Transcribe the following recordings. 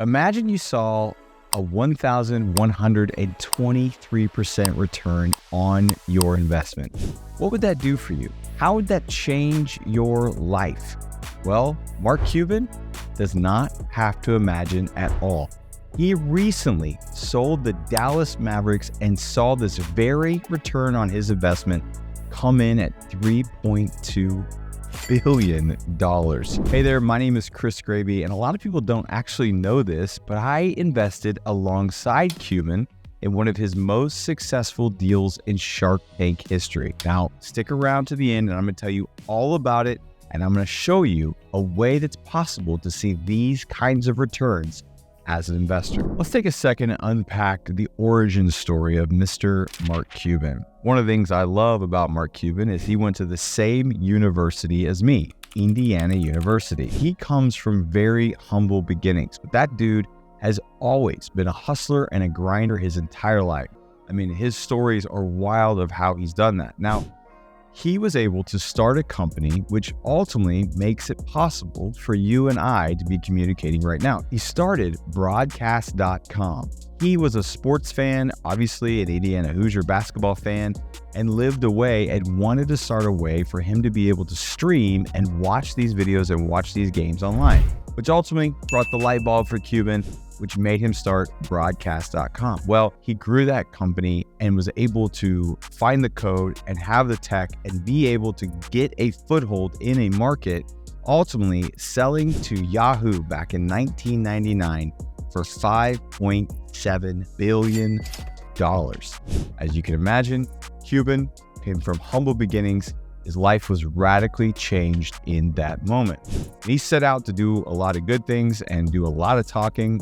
Imagine you saw a 1,123% return on your investment. What would that do for you? How would that change your life? Well, Mark Cuban does not have to imagine at all. He recently sold the Dallas Mavericks and saw this very return on his investment come in at $3.2 billion. Hey there, my name is Chris Gravy, and a lot of people don't actually know this, but I invested alongside Cuban in one of his most successful deals in Shark Tank history. Now, stick around to the end and I'm going to tell you all about it, and I'm going to show you a way that's possible to see these kinds of returns as an investor. Let's take a second and unpack the origin story of Mr. Mark Cuban. One of the things I love about Mark Cuban is he went to the same university as me, Indiana University. He comes from very humble beginnings, but that dude has always been a hustler and a grinder his entire life. I mean, his stories are wild of how he's done that. Now, he was able to start a company which ultimately makes it possible for you and I to be communicating right now. He started broadcast.com. He was a sports fan, obviously an Indiana Hoosier basketball fan, and lived away and wanted to start a way for him to be able to stream and watch these videos and watch these games online, which ultimately brought the light bulb for Cuban, which made him start broadcast.com. Well, he grew that company and was able to find the code and have the tech and be able to get a foothold in a market, ultimately selling to Yahoo back in 1999 for $5.7 billion. As you can imagine, Cuban came from humble beginnings. His life was radically changed in that moment. He set out to do a lot of good things and do a lot of talking.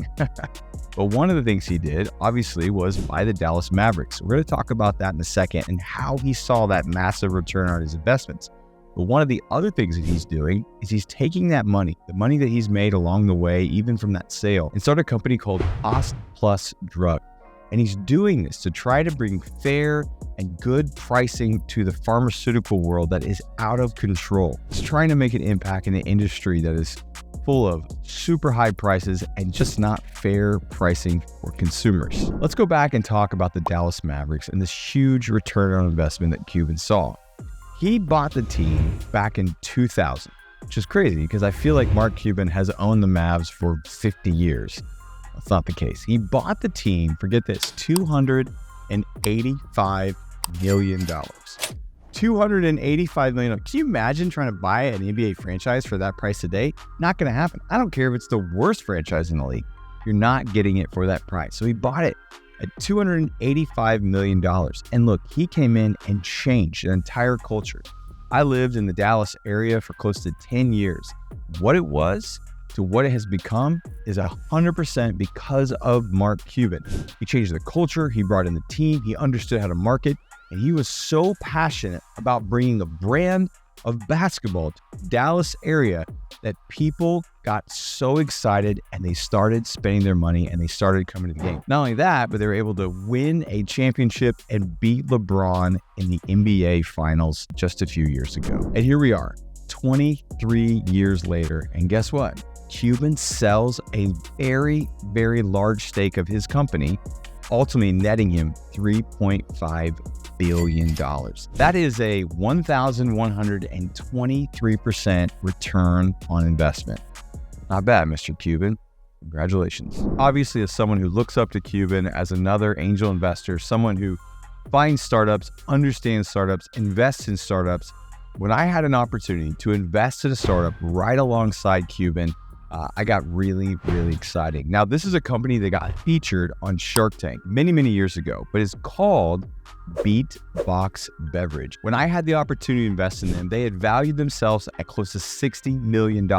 But one of the things he did, obviously, was buy the Dallas Mavericks. We're going to talk about that in a second and how he saw that massive return on his investments. But one of the other things that he's doing is he's taking that money, the money that he's made along the way, even from that sale, and start a company called Cost Plus Drug. And he's doing this to try to bring fair and good pricing to the pharmaceutical world that is out of control. He's trying to make an impact in an industry that is full of super high prices and just not fair pricing for consumers. Let's go back and talk about the Dallas Mavericks and this huge return on investment that Cuban saw. He bought the team back in 2000, which is crazy because I feel like Mark Cuban has owned the Mavs for 50 years. That's not the case. He bought the team, forget this, $285 million. $285 million. Can you imagine trying to buy an NBA franchise for that price today? Not going to happen. I don't care if it's the worst franchise in the league. You're not getting it for that price. So he bought it at $285 million. And look, he came in and changed an entire culture. I lived in the Dallas area for close to 10 years. What it was to what it has become is 100% because of Mark Cuban. He changed the culture, he brought in the team, he understood how to market, and he was so passionate about bringing the brand of basketball to the Dallas area that people got so excited and they started spending their money and they started coming to the game. Not only that, but they were able to win a championship and beat LeBron in the NBA Finals just a few years ago. And here we are, 23 years later, and guess what? Cuban sells a very, very large stake of his company, ultimately netting him $3.5 billion. That is a 1,123% return on investment. Not bad, Mr. Cuban. Congratulations. Obviously, as someone who looks up to Cuban as another angel investor, someone who finds startups, understands startups, invests in startups, when I had an opportunity to invest in a startup right alongside Cuban, I got really, really excited. Now, this is a company that got featured on Shark Tank many, many years ago, but it's called Beatbox Beverage. When I had the opportunity to invest in them, they had valued themselves at close to $60 million.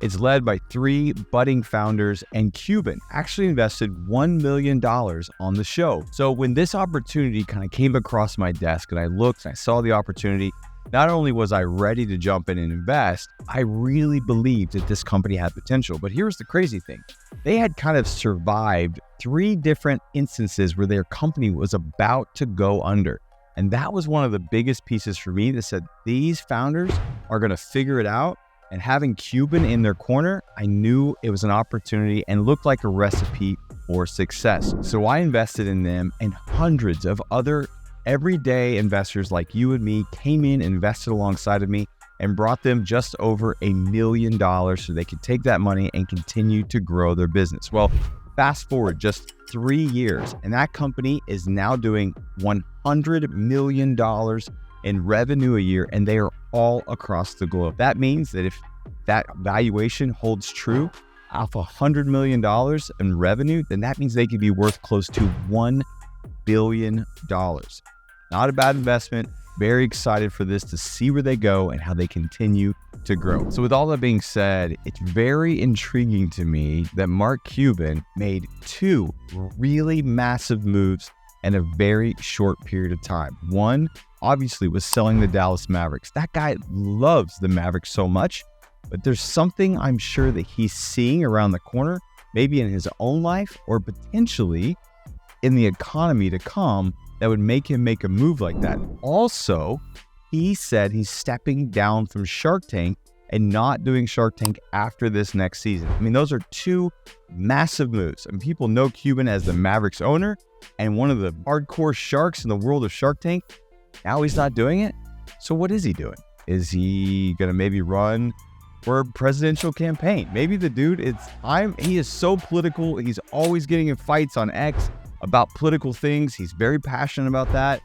It's led by 3 budding founders, and Cuban actually invested $1 million on the show. So when this opportunity kind of came across my desk and I looked and I saw the opportunity, not only was I ready to jump in and invest, I really believed that this company had potential. But here's the crazy thing. They had kind of survived 3 different instances where their company was about to go under. And that was one of the biggest pieces for me that said, these founders are going to figure it out And having Cuban in their corner, I knew it was an opportunity and looked like a recipe for success. So I invested in them, and hundreds of other everyday investors like you and me came in, invested alongside of me, and brought them just over $1 million so they could take that money and continue to grow their business. Well, fast forward just 3 years, and that company is now doing $100 million in revenue a year, and they are all across the globe. That means that if that valuation holds true off $100 million in revenue, then that means they could be worth close to $1 billion. Not a bad investment. Very excited for this to see where they go and how they continue to grow. So with all that being said, it's very intriguing to me that Mark Cuban made 2 really massive moves in a very short period of time. One, obviously, was selling the Dallas Mavericks. That guy loves the Mavericks so much, but there's something I'm sure that he's seeing around the corner, maybe in his own life or potentially in the economy to come, that would make him make a move like that. Also, he said he's stepping down from Shark Tank and not doing Shark Tank after this next season. I mean, those are 2 massive moves. And people know Cuban as the Mavericks owner and one of the hardcore sharks in the world of Shark Tank. Now he's not doing it. So what is he doing? Is he going to maybe run for a presidential campaign? Maybe the dude he is so political. He's always getting in fights on X about political things. He's very passionate about that.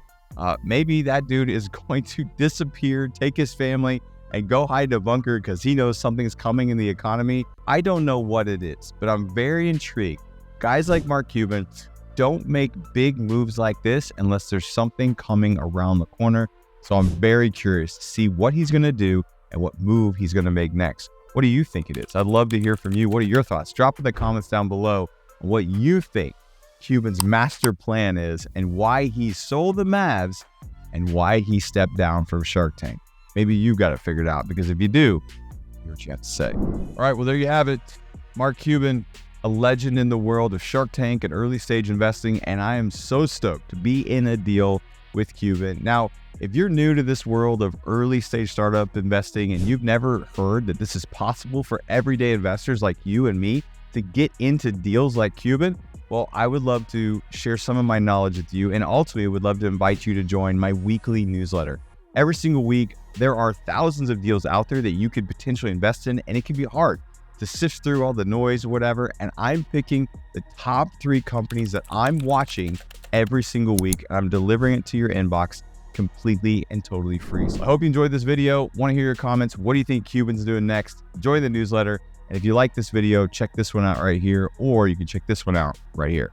Maybe that dude is going to disappear, take his family, and go hide in a bunker because he knows something's coming in the economy. I don't know what it is, but I'm very intrigued. Guys like Mark Cuban don't make big moves like this unless there's something coming around the corner. So I'm very curious to see what he's going to do and what move he's going to make next. What do you think it is? I'd love to hear from you. What are your thoughts? Drop in the comments down below what you think Cuban's master plan is and why he sold the Mavs and why he stepped down from Shark Tank. Maybe you got it figured out, because if you do, here's what you have to say. All right, well, there you have it. Mark Cuban, a legend in the world of Shark Tank and early stage investing, and I am so stoked to be in a deal with Cuban. Now, if you're new to this world of early stage startup investing and you've never heard that this is possible for everyday investors like you and me to get into deals like Cuban, well, I would love to share some of my knowledge with you, and ultimately would love to invite you to join my weekly newsletter. Every single week, there are thousands of deals out there that you could potentially invest in, and it can be hard to sift through all the noise or whatever. And I'm picking the top 3 companies that I'm watching every single week, and I'm delivering it to your inbox completely and totally free. So I hope you enjoyed this video. Want to hear your comments. What do you think Cuban's doing next? Join the newsletter. And if you like this video, check this one out right here, or you can check this one out right here.